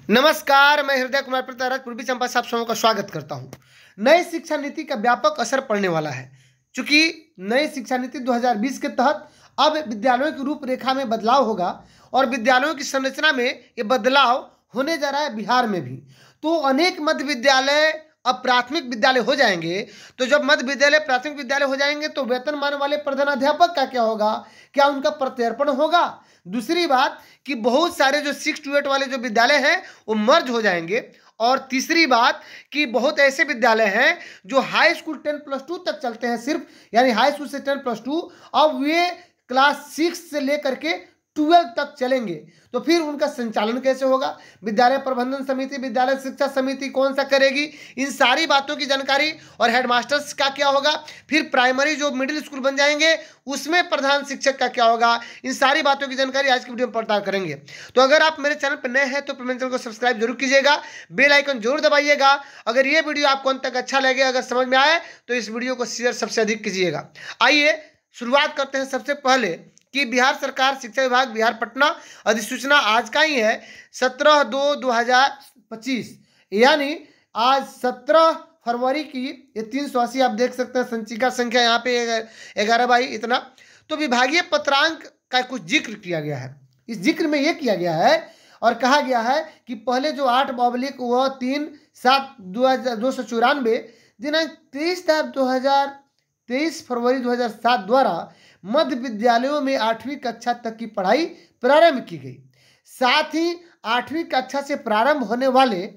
नमस्कार, मैं हृदय कुमार प्रतारक पूर्वी चंपा से आप सबों का स्वागत करता हूं। नई शिक्षा नीति का व्यापक असर पड़ने वाला है। चूंकि नई शिक्षा नीति 2020 के तहत अब विद्यालयों की रूपरेखा में बदलाव होगा और विद्यालयों की संरचना में ये बदलाव होने जा रहा है बिहार में भी। तो अनेक मध्य विद्यालय अब प्राथमिक विद्यालय हो जाएंगे। तो जब मध्य विद्यालय प्राथमिक विद्यालय हो जाएंगे तो वेतनमान वाले प्रधानाध्यापक का क्या होगा? क्या उनका प्रत्यर्पण होगा? दूसरी बात कि बहुत सारे जो 6 to 8 वाले जो विद्यालय हैं वो मर्ज हो जाएंगे। और तीसरी बात कि बहुत ऐसे विद्यालय हैं जो हाई स्कूल 10+2 तक चलते हैं सिर्फ, यानी हाई स्कूल से 10+2, अब वे क्लास 6 से लेकर के 12 तक चलेंगे। तो फिर उनका संचालन कैसे होगा? विद्यालय प्रबंधन समिति, विद्यालय शिक्षा समिति कौन सा करेगी? इन सारी बातों की जानकारी। और हेडमास्टर्स का क्या होगा? फिर प्राइमरी जो मिडिल स्कूल बन जाएंगे उसमें प्रधान शिक्षक का क्या होगा? इन सारी बातों की जानकारी आज की वीडियो में पड़ताल करेंगे। तो अगर आप मेरे चैनल पर नए हैं तो मेरे चैनल को सब्सक्राइब जरूर कीजिएगा, बेल आइकन जरूर दबाइएगा। अगर ये वीडियो आपको अंत तक अच्छा लगे, अगर समझ में आए तो इस वीडियो को शेयर सबसे अधिक कीजिएगा। आइए शुरुआत करते हैं। सबसे पहले कि बिहार सरकार शिक्षा विभाग बिहार पटना अधिसूचना आज का ही है 17/2/2025, यानी आज 17 फरवरी की ये 380 आप देख सकते हैं संचिका संख्या यहाँ पे 11/22 इतना। तो विभागीय पत्रांक का कुछ जिक्र किया गया है। इस जिक्र में ये किया गया है और कहा गया है कि पहले जो 8/3/7/294 दिनांक 23 फरवरी 2007 द्वारा मध्य विद्यालयों में 8वीं कक्षा तक की पढ़ाई प्रारंभ की गई। साथ ही 8वीं कक्षा से प्रारंभ होने वाले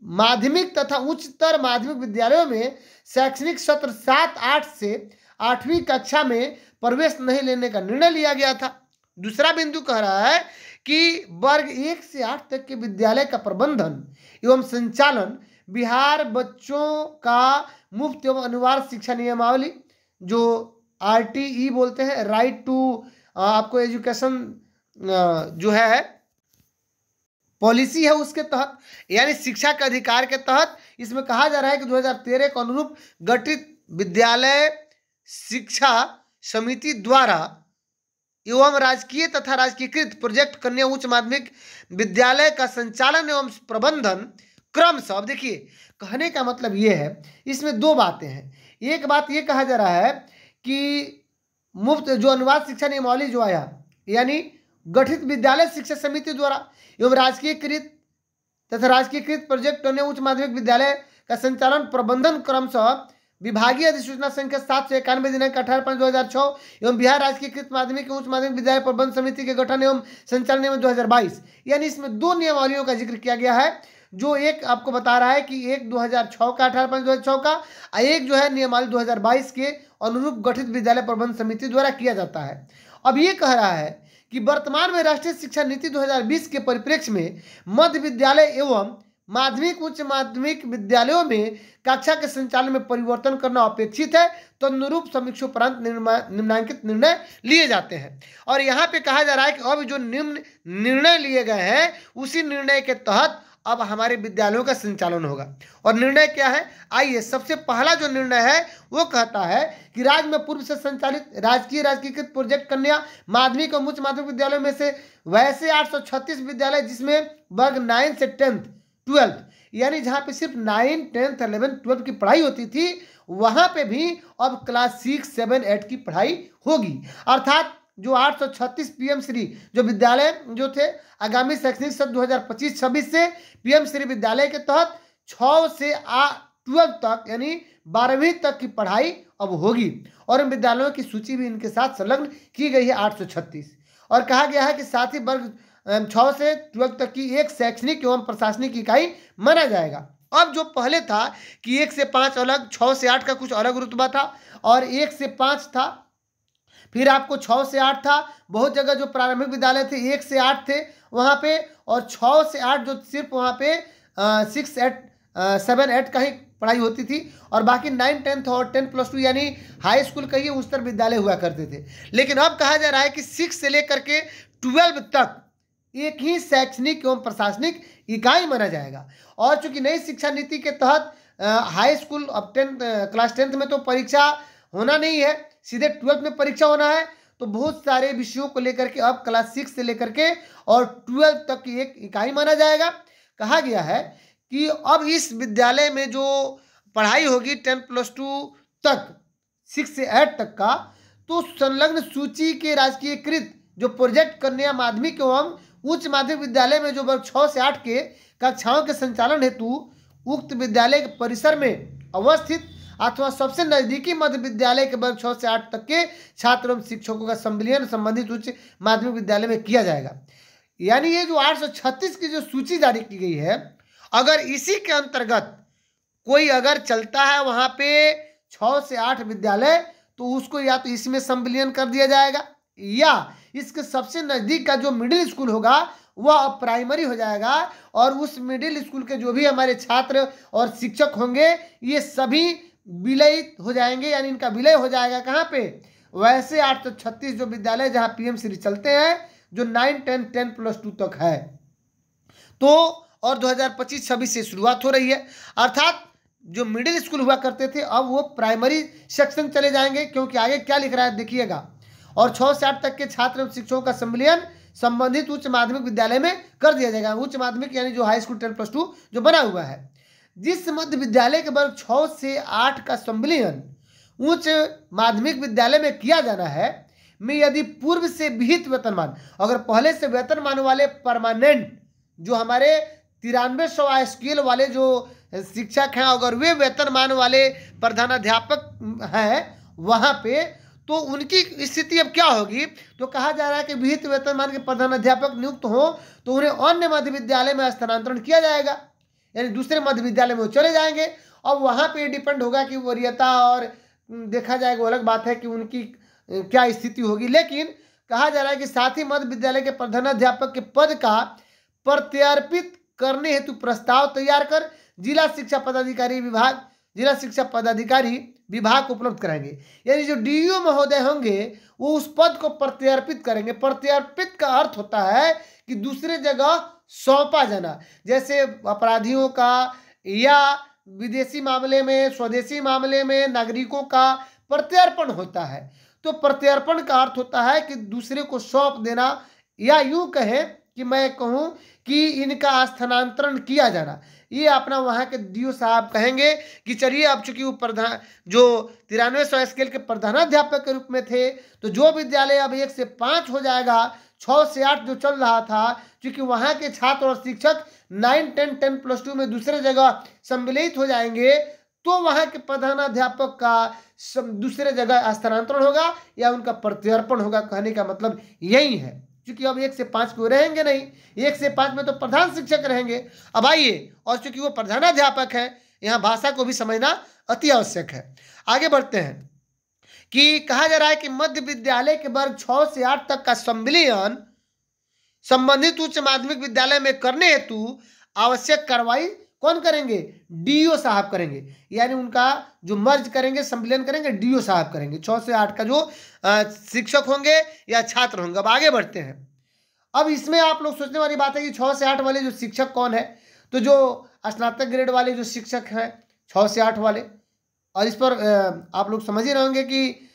माध्यमिक तथा उच्चतर माध्यमिक विद्यालयों में शैक्षणिक सत्र 7-8 से 8वीं कक्षा में प्रवेश नहीं लेने का निर्णय लिया गया था। दूसरा बिंदु कह रहा है कि वर्ग 1 से 8 तक के विद्यालय का प्रबंधन एवं संचालन बिहार बच्चों का मुफ्त एवं अनिवार्य शिक्षा नियमावली, जो RTE बोलते हैं, राइट टू आपको एजुकेशन जो है पॉलिसी है, उसके तहत, यानी शिक्षा के अधिकार के तहत इसमें कहा जा रहा है कि 2013 के अनुरूप गठित विद्यालय शिक्षा समिति द्वारा एवं राजकीय तथा राजकीयकृत प्रोजेक्ट कन्या उच्च माध्यमिक विद्यालय का संचालन एवं प्रबंधन क्रमशः। अब देखिए, कहने का मतलब ये है, इसमें दो बातें हैं। एक बात ये कहा जा रहा है कि मुफ्त जो अनिवार्य शिक्षा नियमावली जो आया, यानी गठित विद्यालय शिक्षा समिति द्वारा एवं राजकीयकृत तथा राजकीयकृत प्रोजेक्ट कन्या उच्च माध्यमिक विद्यालय का संचालन प्रबंधन क्रमशः विभागीय अधिसूचना संख्या 791 दिनांक 18/5/2006 एवं बिहार राजकीयकृत माध्यमिक एवं उच्च माध्यमिक विद्यालय प्रबंधन समिति के गठन एवं संचालन नियम 2022, यानी इसमें दो नियमावलियों का जिक्र किया गया है। जो एक आपको बता रहा है कि एक 2006 का 18/5/2006 का, एक जो है नियमावली 2022 के अनुरूप गठित विद्यालय प्रबंधन समिति द्वारा किया जाता है। अब ये कह रहा है कि वर्तमान में राष्ट्रीय शिक्षा नीति 2020 के परिप्रेक्ष्य में मध्य विद्यालय एवं माध्यमिक उच्च माध्यमिक विद्यालयों में कक्षा के संचालन में परिवर्तन करना अपेक्षित है। तो अनुरूप समीक्षोपरांत निम्नांकित निर्णय लिए जाते हैं। और यहाँ पे कहा जा रहा है कि अब जो निम्न निर्णय लिए गए हैं उसी निर्णय के तहत अब हमारे विद्यालयों का संचालन होगा। और निर्णय क्या है? आइए, सबसे पहला जो निर्णय है वो कहता है कि राज्य में पूर्व से संचालित राजकीयकृत प्रोजेक्ट कन्या माध्यमिक और उच्च माध्यमिक विद्यालयों में से वैसे 836 विद्यालय जिसमें वर्ग 9 से 10th 12th, यानी जहाँ पे सिर्फ 9, 10th, 11th, 12th की पढ़ाई होती थी, वहाँ पे भी अब क्लास 6, 7, 8 की पढ़ाई होगी। अर्थात जो 836 PM श्री जो विद्यालय जो थे, आगामी शैक्षणिक सत्र 2025-26 से PM श्री विद्यालय के तहत 6 से 12 तक, यानी 12वीं तक की पढ़ाई अब होगी। और इन विद्यालयों की सूची भी इनके साथ संलग्न की गई है 836। और कहा गया है कि साथ ही वर्ग 6 से 12 तक की एक शैक्षणिक एवं प्रशासनिक इकाई माना जाएगा। अब जो पहले था कि 1 से 5 अलग, 6 से 8 का कुछ अलग रुतबा था, और 1 से 5 था, फिर आपको 6 से 8 था। बहुत जगह जो प्रारंभिक विद्यालय थे 1 से 8 थे वहाँ पे, और 6 से 8 जो सिर्फ वहाँ पे 6, 7, 8 का ही पढ़ाई होती थी, और बाकी 9, 10th और 10+2 यानी हाई स्कूल कहिए उच्चतर विद्यालय हुआ करते थे। लेकिन अब कहा जा रहा है कि 6 से लेकर के 12 तक एक ही शैक्षणिक एवं प्रशासनिक इकाई माना जाएगा। और चूंकि नई शिक्षा नीति के तहत हाई स्कूल अब क्लास 10th में तो परीक्षा होना नहीं है, सीधे 12th में परीक्षा होना है। तो बहुत सारे विषयों को लेकर के अब क्लास 6 से लेकर के और 12 तक की एक इकाई माना जाएगा। कहा गया है कि अब इस विद्यालय में जो पढ़ाई होगी 10+2 तक, 6 से 8 तक का, तो संलग्न सूची के राजकीयकृत जो प्रोजेक्ट कन्या माध्यमिक एवं उच्च माध्यमिक विद्यालय में जो वर्ग 6 से 8 के कक्षाओं के संचालन हेतु उक्त विद्यालय के परिसर में अवस्थित अथवा सबसे नजदीकी मध्य विद्यालय के वर्ग 6 से 8 तक के छात्र एवं शिक्षकों का संविलियन संबंधित उच्च माध्यमिक विद्यालय में किया जाएगा। यानी ये जो 836 की जो सूची जारी की गई है, अगर इसी के अंतर्गत कोई अगर चलता है वहां पे 6 से 8 विद्यालय, तो उसको या तो इसमें संविलियन कर दिया जाएगा या इसके सबसे नजदीक का जो मिडिल स्कूल होगा वह अब प्राइमरी हो जाएगा, और उस मिडिल स्कूल के जो भी हमारे छात्र और शिक्षक होंगे ये सभी विलयित हो जाएंगे, यानी इनका विलय हो जाएगा कहाँ पे, वैसे 836 जो विद्यालय जहाँ पीएम श्री चलते हैं जो 9, 10, 10+2 तक है। तो और 2025-26 से शुरुआत हो रही है, अर्थात जो मिडिल स्कूल हुआ करते थे अब वो प्राइमरी सेक्शन चले जाएंगे, क्योंकि आगे क्या लिख रहा है देखिएगा, और 6 से 8 तक के छात्र एवं शिक्षकों का संविलियन संबंधित उच्च माध्यमिक विद्यालय में कर दिया जाएगा। उच्च माध्यमिक यानी जो हाई स्कूल 10+2 जो बना हुआ है, जिस मध्य विद्यालय के वर्ग 6 से 8 का संविलियन उच्च माध्यमिक विद्यालय में किया जाना है में यदि पूर्व से विहित वेतनमान, अगर पहले से वेतनमान वाले परमानेंट जो हमारे 9300 स्केल वाले जो शिक्षक हैं, अगर वे वेतनमान वाले प्रधानाध्यापक हैं वहाँ पे, तो उनकी स्थिति अब क्या होगी, तो कहा जा रहा है कि विहित वेतनमान के प्रधानाध्यापक नियुक्त हो तो उन्हें अन्य मध्य विद्यालय में स्थानांतरण किया जाएगा, यानी दूसरे मध्य विद्यालय में वो चले जाएंगे। अब वहाँ पे डिपेंड होगा कि वरीयता और देखा जाएगा, अलग बात है कि उनकी क्या स्थिति होगी, लेकिन कहा जा रहा है कि साथ ही मध्य विद्यालय के प्रधानाध्यापक के पद का प्रत्यार्पित करने हेतु प्रस्ताव तैयार कर जिला शिक्षा पदाधिकारी विभाग को उपलब्ध कराएंगे। यानी जो डीईओ महोदय होंगे वो उस पद को प्रत्यार्पित करेंगे। प्रत्यार्पित का अर्थ होता है कि दूसरे जगह सौंपा जाना, जैसे अपराधियों का या विदेशी मामले में, स्वदेशी मामले में नागरिकों का प्रत्यार्पण होता है। तो प्रत्यार्पण का अर्थ होता है कि दूसरे को सौंप देना, या यूं कहें कि मैं कहूं कि इनका स्थानांतरण किया जाना। ये अपना वहाँ के डीओ साहब कहेंगे कि चलिए अब चूंकि वो प्रधान जो 9300 स्केल के प्रधानाध्यापक के रूप में थे, तो जो विद्यालय अब 1 से 5 हो जाएगा, 6 से 8 जो चल रहा था, क्योंकि वहाँ के छात्र और शिक्षक 9, 10, 10+2 में दूसरे जगह सम्मिलित हो जाएंगे, तो वहाँ के प्रधानाध्यापक का दूसरे जगह स्थानांतरण होगा या उनका प्रत्यर्पण होगा। कहने का मतलब यही है, क्योंकि अब 1 से 5 को रहेंगे नहीं, 1 से 5 में तो प्रधान शिक्षक रहेंगे। अब आइए, और चूंकि वो प्रधानाध्यापक है, यहाँ भाषा को भी समझना अति आवश्यक है। आगे बढ़ते हैं कि कहा जा रहा है कि मध्य विद्यालय के वर्ग 6 से 8 तक का संविलियन संबंधित उच्च माध्यमिक विद्यालय में करने हेतु आवश्यक कार्रवाई कौन करेंगे, डीओ साहब करेंगे। यानी उनका जो मर्ज करेंगे, संविलियन करेंगे, डीओ साहब करेंगे। 6 से 8 का जो शिक्षक होंगे या छात्र होंगे। अब आगे बढ़ते हैं। अब इसमें आप लोग सोचने वाली बात है कि 6 से 8 वाले जो शिक्षक कौन है, तो जो स्नातक ग्रेड वाले जो शिक्षक हैं 6 से 8 वाले, और इस पर आप लोग समझ ही रहेंगे कि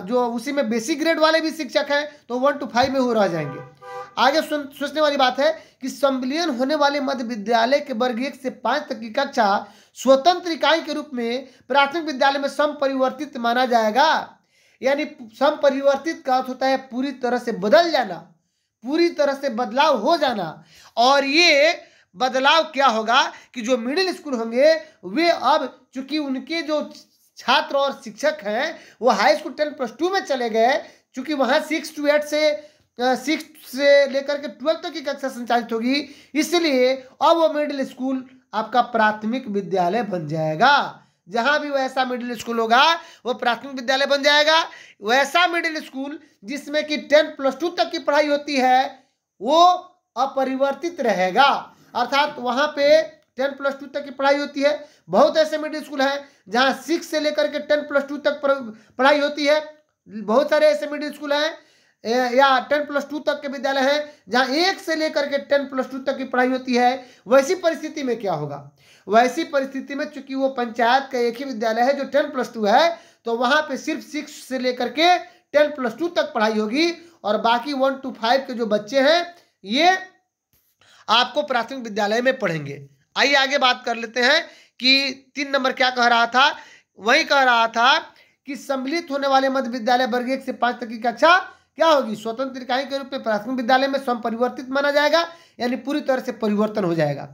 जो उसी में बेसिक ग्रेड वाले भी शिक्षक हैं तो 1 to 5 में हो रह जाएंगे। आगे सोचने वाली बात है कि संविलियन होने वाले मध्य विद्यालय के वर्ग 1 से 5 तक की कक्षा स्वतंत्र इकाई के रूप में प्राथमिक विद्यालय में समपरिवर्तित माना जाएगा। यानी समपरिवर्तित का अर्थ होता है पूरी तरह से बदल जाना, पूरी तरह से बदलाव हो जाना। और ये बदलाव क्या होगा कि जो मिडिल स्कूल होंगे वे अब चूंकि उनके जो छात्र और शिक्षक हैं वो हाई स्कूल 10+2 में चले गए, चूंकि वहाँ 6 to 8 से 6 से लेकर के 12 तक की कक्षा संचालित होगी, इसलिए अब वो मिडिल स्कूल आपका प्राथमिक विद्यालय बन जाएगा। जहां भी वैसा मिडिल स्कूल होगा वो प्राथमिक विद्यालय बन जाएगा। वैसा मिडिल स्कूल जिसमें कि 10+2 तक की पढ़ाई होती है वो अपरिवर्तित रहेगा, अर्थात वहां पे 10+2 तक की पढ़ाई होती है। बहुत ऐसे मिडिल स्कूल हैं जहां 6 से लेकर के 10+2 तक पढ़ाई होती है। बहुत सारे ऐसे मिडिल स्कूल हैं या 10+2 तक के विद्यालय हैं जहां 1 से लेकर के 10+2 तक की पढ़ाई होती है। वैसी परिस्थिति में क्या होगा, वैसी परिस्थिति में चूंकि वो पंचायत का एक ही विद्यालय है जो 10+2 है, तो वहां पे सिर्फ 6 से लेकर के 10+2 तक पढ़ाई होगी, और बाकी 1 to 5 के जो बच्चे हैं ये आपको प्राथमिक विद्यालय में पढ़ेंगे। आइए आगे बात कर लेते हैं कि 3 नंबर क्या कह रहा था। वही कह रहा था कि सम्मिलित होने वाले मध्य विद्यालय वर्ग 1 से 5 तक की कक्षा क्या होगी, स्वतंत्र इकाई के रूप में प्राथमिक विद्यालय में स्वयं परिवर्तित माना जाएगा, यानी पूरी तरह से परिवर्तन हो जाएगा।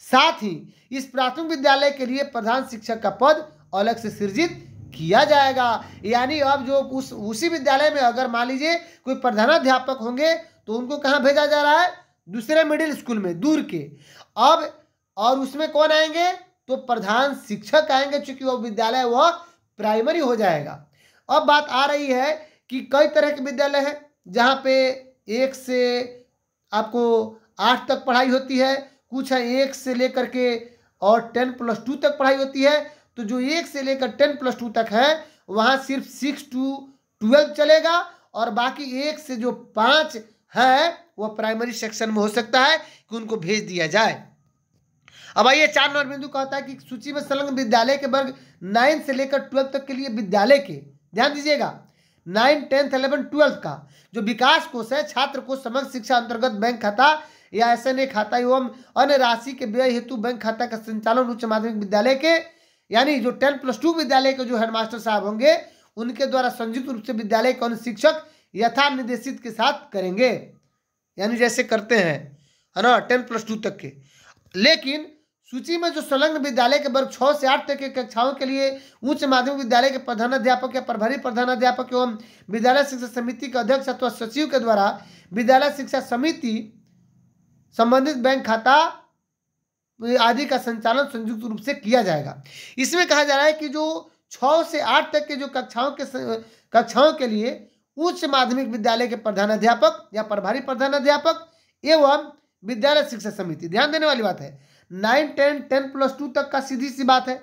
साथ ही इस प्राथमिक विद्यालय के लिए प्रधान शिक्षक का पद अलग से सृजित किया जाएगा, यानी अब जो उसी विद्यालय में अगर मान लीजिए कोई प्रधानाध्यापक होंगे तो उनको कहाँ भेजा जा रहा है, दूसरे मिडिल स्कूल में दूर के। अब और उसमें कौन आएंगे, तो प्रधान शिक्षक आएंगे, चूंकि वो विद्यालय वह प्राइमरी हो जाएगा। अब बात आ रही है कि कई तरह के विद्यालय हैं जहाँ पे 1 से आपको 8 तक पढ़ाई होती है, कुछ है 1 से लेकर के और 10+2 तक पढ़ाई होती है। तो जो 1 से लेकर 10+2 तक है वहाँ सिर्फ 6 to 12 चलेगा, और बाकी 1 से जो 5 है वह प्राइमरी सेक्शन में हो सकता है कि उनको भेज दिया जाए। अब आइए 4 नंबर बिंदु कहता है कि सूची में संलग्न विद्यालय के वर्ग 9 से लेकर 12 तक के लिए विद्यालय के, ध्यान दीजिएगा, 9, 10, 11, 12 का जो विकास कोष है, छात्र को समग्र शिक्षा अंतर्गत बैंक खाता या SNA खाता एवं अन्य राशि के व्यय हेतु बैंक खाता का संचालन उच्च माध्यमिक विद्यालय के, यानी जो 10+2 विद्यालय के जो हेडमास्टर साहब होंगे उनके द्वारा संयुक्त रूप से विद्यालय के अन्य शिक्षक यथा निर्देशित के साथ करेंगे, यानी जैसे करते हैं, है ना, 10+2 तक के। लेकिन सूची में जो संलग्न विद्यालय के वर्ग 6 से 8 तक के कक्षाओं के लिए उच्च माध्यमिक विद्यालय के प्रधानाध्यापक या प्रभारी प्रधानाध्यापक एवं विद्यालय शिक्षा समिति के अध्यक्ष अथवा सचिव के द्वारा विद्यालय शिक्षा समिति संबंधित बैंक खाता आदि का संचालन संयुक्त रूप से किया जाएगा। इसमें कहा जा रहा है कि जो 6 से 8 तक के जो कक्षाओं के लिए उच्च माध्यमिक विद्यालय के प्रधानाध्यापक या प्रभारी प्रधानाध्यापक एवं विद्यालय शिक्षा समिति, ध्यान देने वाली बात है, 9, 10, 10+2 तक का सीधी सी बात है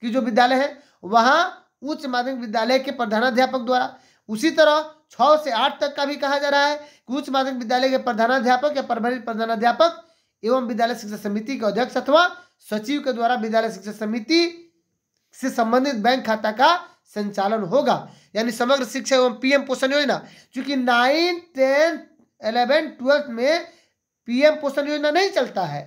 कि जो विद्यालय है वहाँ उच्च माध्यमिक विद्यालय के प्रधानाध्यापक द्वारा, उसी तरह 6 से 8 तक का भी कहा जा रहा है कि उच्च माध्यमिक विद्यालय के प्रधानाध्यापक या प्रभारी प्रधानाध्यापक एवं विद्यालय शिक्षा समिति के अध्यक्ष अथवा सचिव के द्वारा विद्यालय शिक्षा समिति से संबंधित बैंक खाता का संचालन होगा, यानी समग्र शिक्षा एवं PM पोषण योजना। चूंकि 9, 10, 11, 12 में PM पोषण योजना नहीं चलता है,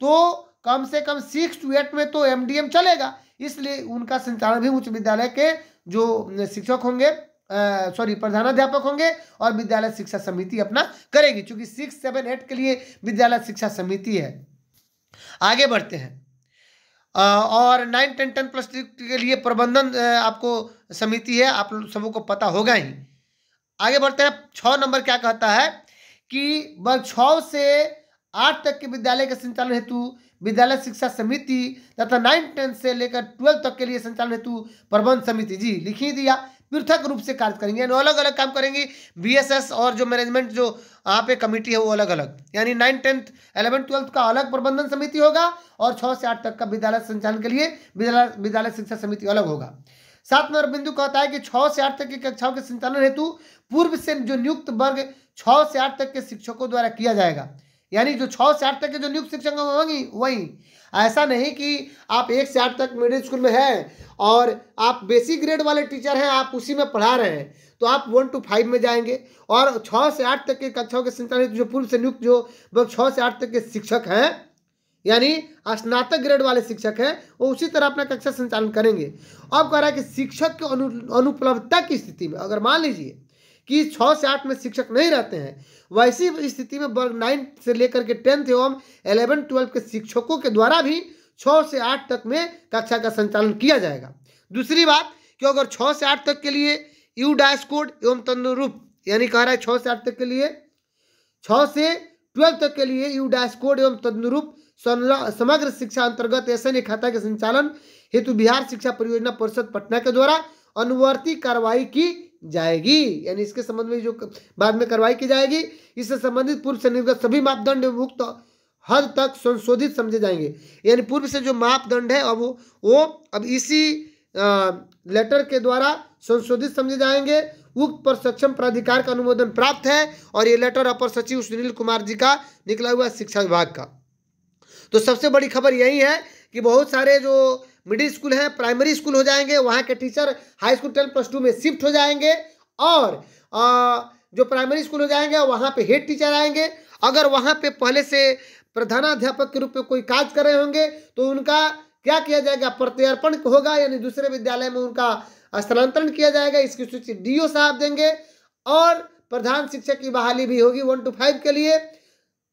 तो कम से कम 6 to 8 में तो MDM चलेगा, इसलिए उनका संचालन भी उच्च विद्यालय के जो शिक्षक होंगे, प्रधानाध्यापक होंगे और विद्यालय शिक्षा समिति अपना करेगी, क्योंकि 6, 7, 8 के लिए विद्यालय शिक्षा समिति है। आगे बढ़ते हैं, और 9, 10, 10+2 के लिए प्रबंधन आपको समिति है, आप सबको पता होगा ही। आगे बढ़ते हैं, 6 नंबर क्या कहता है कि वर्ग 6 से 8 तक के विद्यालय के संचालन हेतु विद्यालय शिक्षा समिति तथा 9, 10 से लेकर 12 तक के लिए संचालन हेतु प्रबंध समिति, जी लिख ही दिया, पृथक रूप से कार्य करेंगे, यानी अलग अलग काम करेंगी। BSS और जो मैनेजमेंट जो यहाँ पे कमेटी है वो अलग अलग, यानी 9, 10, 11, 12 का अलग प्रबंधन समिति होगा और 6 से 8 तक का विद्यालय संचालन के लिए विद्यालय शिक्षा समिति अलग होगा। 7 नंबर बिंदु कहता है कि 6 से 8 तक की कक्षाओं के संचालन हेतु पूर्व से जो नियुक्त वर्ग 6 से 8 तक के शिक्षकों द्वारा किया जाएगा, यानी जो 6 से 8 तक के जो नियुक्त शिक्षक होंगी वही, ऐसा नहीं कि आप 1 से 8 तक मिडिल स्कूल में हैं और आप बेसिक ग्रेड वाले टीचर हैं, आप उसी में पढ़ा रहे हैं, तो आप 1 to 5 में जाएंगे, और 6 से 8 तक के कक्षाओं के संचालन जो पूर्व से नियुक्त जो 6 से 8 तक के शिक्षक हैं, यानी स्नातक ग्रेड वाले शिक्षक हैं, वो उसी तरह अपना कक्षा संचालन करेंगे। अब कह रहा है कि शिक्षक की अनुपलब्धता की स्थिति में अगर मान लीजिए कि 6 से 8 में शिक्षक नहीं रहते हैं, वैसी स्थिति में वर्ग 9 से लेकर के 10th एवं 11, 12 के शिक्षकों के द्वारा भी 6 से 8 तक में कक्षा का संचालन किया जाएगा। दूसरी बात कि अगर 6 से 8 तक के लिए U-DAS कोड एवं तदनुरूप, यानी कह रहा है 6 से 8 तक के लिए, 6 से 12 तक के लिए U-DAS कोड एवं तदनुरूप समग्र शिक्षा अंतर्गत SNA खाता के संचालन हेतु बिहार शिक्षा परियोजना परिषद पटना के द्वारा अनुवर्ती कार्रवाई की जाएगी, यानी इसके संबंध में जो बाद में कार्रवाई की जाएगी, इससे संबंधित पूर्व से निर्गत सभी मापदंड मुक्त हद तक संशोधित समझे जाएंगे, यानी पूर्व से जो मापदंड है अब वो अब इसी लेटर के द्वारा संशोधित समझे जाएंगे। उक्त पर सक्षम प्राधिकार का अनुमोदन प्राप्त है और ये लेटर अपर सचिव सुनील कुमार जी का निकला हुआ शिक्षा विभाग का। तो सबसे बड़ी खबर यही है कि बहुत सारे जो मिडिल स्कूल हैं प्राइमरी स्कूल हो जाएंगे, वहाँ के टीचर हाई स्कूल 10+2 में शिफ्ट हो जाएंगे और जो प्राइमरी स्कूल हो जाएंगे वहाँ पे हेड टीचर आएंगे। अगर वहाँ पे पहले से प्रधानाध्यापक के रूप में कोई कार्य कर रहे होंगे तो उनका क्या किया जाएगा, प्रत्यर्पण होगा, यानी दूसरे विद्यालय में उनका स्थानांतरण किया जाएगा। इसकी सूची डीओ साहब देंगे और प्रधान शिक्षक की बहाली भी होगी 1 to 5 के लिए।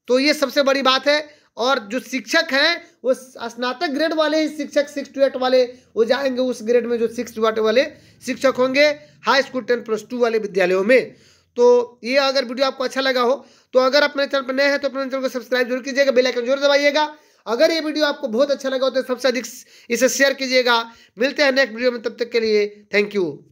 तो ये सबसे बड़ी बात है। और जो शिक्षक हैं वो स्नातक ग्रेड वाले ही शिक्षक 6 to 8 वाले वो जाएंगे उस ग्रेड में जो 6 to 8 वाले शिक्षक होंगे हाई स्कूल 10+2 वाले विद्यालयों में। तो ये अगर वीडियो आपको अच्छा लगा हो तो अगर आप मेरे चैनल पर नए हैं तो अपने चैनल को सब्सक्राइब जरूर कीजिएगा, बेल आइकन जरूर दबाइएगा। अगर ये वीडियो आपको बहुत अच्छा लगा हो तो सबसे अधिक इसे शेयर कीजिएगा। मिलते हैं नेक्स्ट वीडियो में, तब तक के लिए थैंक यू।